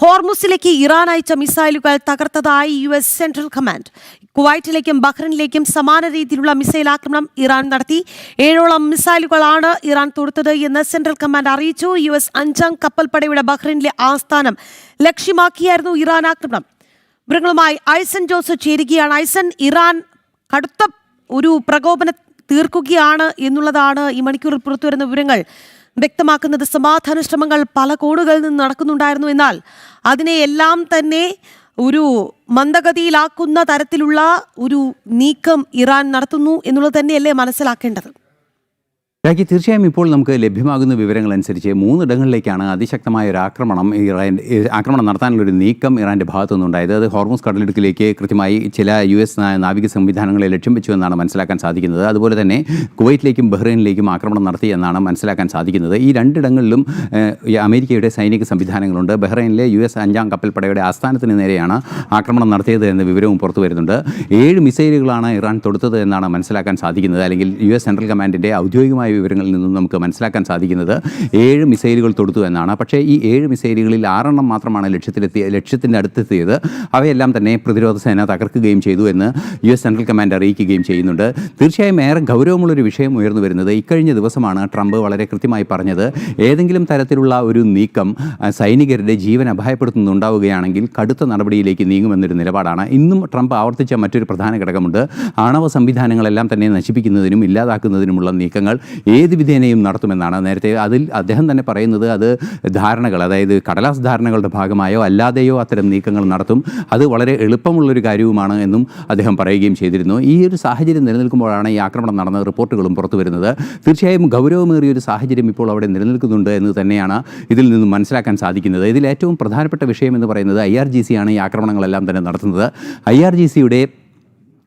ഹോർമുസിലേക്ക് Iran അയച്ച മിസൈലുകൾ തകർത്തതായി US central command. കുവൈറ്റിലേക്കും ബഹ്റിനിലേക്കും സമാന രീതിയിലുള്ള മിസൈൽ ആക്രമണം ഇറാൻ നടത്തി. 7ഓളം മിസൈലുകളാണ് ഇറാൻ തൊടുത്തത് എന്ന് സെൻട്രൽ കമാൻഡ് അറിയിച്ചു. US 5ാം കപ്പൽപ്പടയുടെ ബഹ്റിനിലെ ആസ്ഥാനം ലക്ഷ്യമാക്കിയായിരുന്നു ഇറാൻ ആക്രമണം. വിവരങ്ങളുമായി ഐസൻ ജോസ് ചേരുകയാണ്. ഐസൻ, ഇറാൻ കടുത്ത ഒരു പ്രകോപനം തീർക്കുകയാണ് എന്നുള്ളതാണ് ഈ മണിക്കൂറിൽ പുറത്തുവരുന്ന വിവരങ്ങൾ വ്യക്തമാക്കുന്നത്. സമാധാന ശ്രമങ്ങൾ പല കോണുകളിൽ നിന്ന് നടക്കുന്നുണ്ടായിരുന്നു. എന്നാൽ അതിനെയെല്ലാം തന്നെ ഒരു മന്ദഗതിയിലാക്കുന്ന തരത്തിലുള്ള ഒരു നീക്കം ഇറാൻ നടത്തുന്നു എന്നുള്ളത് തന്നെയല്ലേ മനസ്സിലാക്കേണ്ടത്? തീർച്ചയായും ഇപ്പോൾ നമുക്ക് ലഭ്യമാകുന്ന വിവരങ്ങളനുസരിച്ച് 3 ഇടങ്ങളിലേക്കാണ് അതിശക്തമായ ഒരു ആക്രമണം നടത്താനുള്ളൊരു നീക്കം ഇറാൻ്റെ ഭാഗത്തു നിന്നുണ്ടായത്. അത് ഹോർമുസ് കടലിടുക്കിലേക്ക് കൃത്യമായി ചില US നാവിക സംവിധാനങ്ങളെ ലക്ഷ്യം വെച്ചു എന്നാണ് മനസ്സിലാക്കാൻ സാധിക്കുന്നത്. അതുപോലെ തന്നെ കുവൈറ്റിലേക്കും ബഹ്റൈനിലേക്കും ആക്രമണം നടത്തി എന്നാണ് മനസ്സിലാക്കാൻ സാധിക്കുന്നത്. ഈ 2 ഇടങ്ങളിലും അമേരിക്കയുടെ സൈനിക സംവിധാനങ്ങളുണ്ട്. ബഹ്റൈനിലെ US 5ാം കപ്പൽപ്പടയുടെ ആസ്ഥാനത്തിന് നേരെയാണ് ആക്രമണം നടത്തിയത് എന്ന വിവരവും പുറത്തു വരുന്നുണ്ട്. 7 മിസൈലുകളാണ് ഇറാൻ തൊടുത്തത് എന്നാണ് മനസ്സിലാക്കാൻ സാധിക്കുന്നത്. അല്ലെങ്കിൽ US സെൻട്രൽ കമാൻഡിൻ്റെ ഔദ്യോഗികമായ വിവരങ്ങളിൽ നിന്നും നമുക്ക് മനസ്സിലാക്കാൻ സാധിക്കുന്നത് 7 മിസൈലുകൾ തൊടുത്തു എന്നാണ്. പക്ഷേ ഈ 7 മിസൈലുകളിൽ 6 എണ്ണം മാത്രമാണ് ലക്ഷ്യത്തിൻ്റെ അടുത്തെത്തിയത്. അവയെല്ലാം തന്നെ പ്രതിരോധ സേന തകർക്കുകയും ചെയ്തു എന്ന് US സെൻട്രൽ കമാൻഡ് അറിയിക്കുകയും ചെയ്യുന്നുണ്ട്. തീർച്ചയായും ഏറെ ഗൗരവമുള്ളൊരു വിഷയം ഉയർന്നു വരുന്നത് ഇക്കഴിഞ്ഞ ദിവസമാണ് ട്രംപ് വളരെ കൃത്യമായി പറഞ്ഞത്, ഏതെങ്കിലും തരത്തിലുള്ള ഒരു നീക്കം സൈനികരുടെ ജീവൻ അപായപ്പെടുത്തുന്നുണ്ടാവുകയാണെങ്കിൽ കടുത്ത നടപടിയിലേക്ക് നീങ്ങുമെന്നൊരു നിലപാടാണ്. ഇന്നും ട്രംപ് ആവർത്തിച്ച മറ്റൊരു പ്രധാന ഘടകമുണ്ട്. ആണവ സംവിധാനങ്ങളെല്ലാം തന്നെ നശിപ്പിക്കുന്നതിനും ഇല്ലാതാക്കുന്നതിനുമുള്ള നീക്കങ്ങൾ ഏത് വിധേനയും നടത്തുമെന്നാണ്. നേരത്തെ അതിൽ അദ്ദേഹം തന്നെ പറയുന്നത് അത് ധാരണകൾ, അതായത് കടലാസ് ധാരണകളുടെ ഭാഗമായോ അല്ലാതെയോ അത്തരം നീക്കങ്ങൾ നടത്തും, അത് വളരെ എളുപ്പമുള്ളൊരു കാര്യവുമാണ് എന്നും അദ്ദേഹം പറയുകയും ചെയ്തിരുന്നു. ഈ ഒരു സാഹചര്യം നിലനിൽക്കുമ്പോഴാണ് ഈ ആക്രമണം നടന്ന റിപ്പോർട്ടുകളും പുറത്തു വരുന്നത്. തീർച്ചയായും ഗൗരവമേറിയ ഒരു സാഹചര്യം ഇപ്പോൾ അവിടെ നിലനിൽക്കുന്നുണ്ട് എന്ന് തന്നെയാണ് ഇതിൽ നിന്നും മനസ്സിലാക്കാൻ സാധിക്കുന്നത്. ഇതിൽ ഏറ്റവും പ്രധാനപ്പെട്ട വിഷയം എന്ന് പറയുന്നത് IRGC ആണ് ഈ ആക്രമണങ്ങളെല്ലാം തന്നെ നടത്തുന്നത്. IRGCയുടെ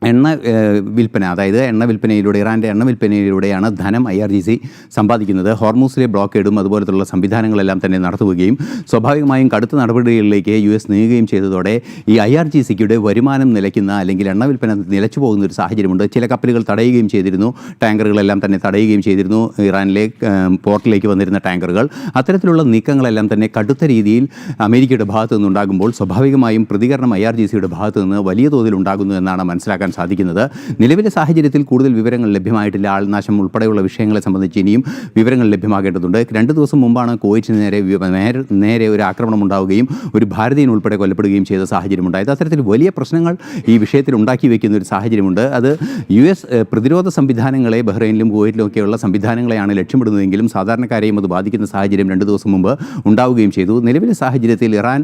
എണ്ണ വിൽപ്പന, അതായത് ഇറാൻ്റെ എണ്ണ വിൽപ്പനയിലൂടെയാണ് ധനം IRGC സമ്പാദിക്കുന്നത്. ഹോർമുസിലെ ബ്ലോക്കേഡും അതുപോലത്തുള്ള സംവിധാനങ്ങളെല്ലാം തന്നെ നടത്തുകയും സ്വാഭാവികമായും കടുത്ത നടപടികളിലേക്ക് US നീങ്ങുകയും ചെയ്തതോടെ ഈ IRGCയുടെ വരുമാനം നിലയ്ക്കുന്ന അല്ലെങ്കിൽ എണ്ണ വിൽപ്പന നിലച്ചു പോകുന്ന ഒരു സാഹചര്യമുണ്ട്. ചില കപ്പലുകൾ തടയുകയും ചെയ്തിരുന്നു, ടാങ്കറുകളെല്ലാം തന്നെ തടയുകയും ചെയ്തിരുന്നു, ഇറാനിലെ പോർട്ടിലേക്ക് വന്നിരുന്ന ടാങ്കറുകൾ. അത്തരത്തിലുള്ള നീക്കങ്ങളെല്ലാം തന്നെ കടുത്ത രീതിയിൽ അമേരിക്കയുടെ ഭാഗത്തു നിന്നുണ്ടാകുമ്പോൾ സ്വാഭാവികമായും പ്രതികരണം IRGCയുടെ ഭാഗത്തു നിന്ന് വലിയ തോതിൽ ഉണ്ടാകുന്നു എന്നാണ് മനസ്സിലാക്കാൻ സാധിക്കുന്നത്. നിലവിലെ സാഹചര്യത്തിൽ കൂടുതൽ വിവരങ്ങൾ ലഭ്യമായിട്ടില്ല. ആൾനാശം ഉൾപ്പെടെയുള്ള വിഷയങ്ങളെ സംബന്ധിച്ച് ഇനിയും വിവരങ്ങൾ ലഭ്യമാകേണ്ടതുണ്ട്. 2 ദിവസം മുമ്പാണ് കുവൈറ്റിന് നേരെ ഒരു ആക്രമണം ഉണ്ടാവുകയും ഒരു ഭാരതീയൻ ഉൾപ്പെടെ കൊല്ലപ്പെടുകയും ചെയ്ത സാഹചര്യമുണ്ടായത്. അത്തരത്തിൽ വലിയ പ്രശ്നങ്ങൾ ഈ വിഷയത്തിൽ ഉണ്ടാക്കി വയ്ക്കുന്ന ഒരു സാഹചര്യമുണ്ട്. അത് US പ്രതിരോധ സംവിധാനങ്ങളെ ബഹ്റൈനിലും കുവൈറ്റിലും ഒക്കെയുള്ള സംവിധാനങ്ങളെയാണ് ലക്ഷ്യമിടുന്നതെങ്കിലും സാധാരണക്കാരെയും അത് ബാധിക്കുന്ന സാഹചര്യം 2 ദിവസം മുമ്പ് ഉണ്ടാവുകയും ചെയ്തു. നിലവിലെ സാഹചര്യത്തിൽ ഇറാൻ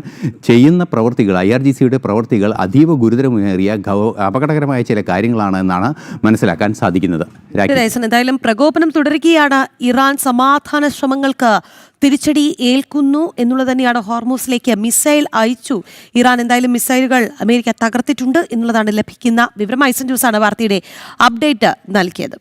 ചെയ്യുന്ന പ്രവൃത്തികൾ, IRGCയുടെ പ്രവൃത്തികൾ അതീവ ഗുരുതരമേറിയ അപകടകരമായ ചില കാര്യങ്ങളാണ് എന്നാണ് മനസ്സിലാക്കാൻ സാധിക്കുന്നത്. എന്തായാലും പ്രകോപനം തുടരുകയാണ്. ഇറാൻ സമാധാന ശ്രമങ്ങൾക്ക് തിരിച്ചടി ഏൽക്കുന്നു എന്നുള്ളത് തന്നെയാണ്. ഹോർമുസിലേക്ക് മിസൈൽ അയച്ചു ഇറാൻ. എന്തായാലും മിസൈലുകൾ അമേരിക്ക തകർത്തിട്ടുണ്ട് എന്നുള്ളതാണ് ലഭിക്കുന്ന വിവരം. ഐസൻ ജോസാണ് വാർത്തയുടെ അപ്ഡേറ്റ് നൽകിയത്.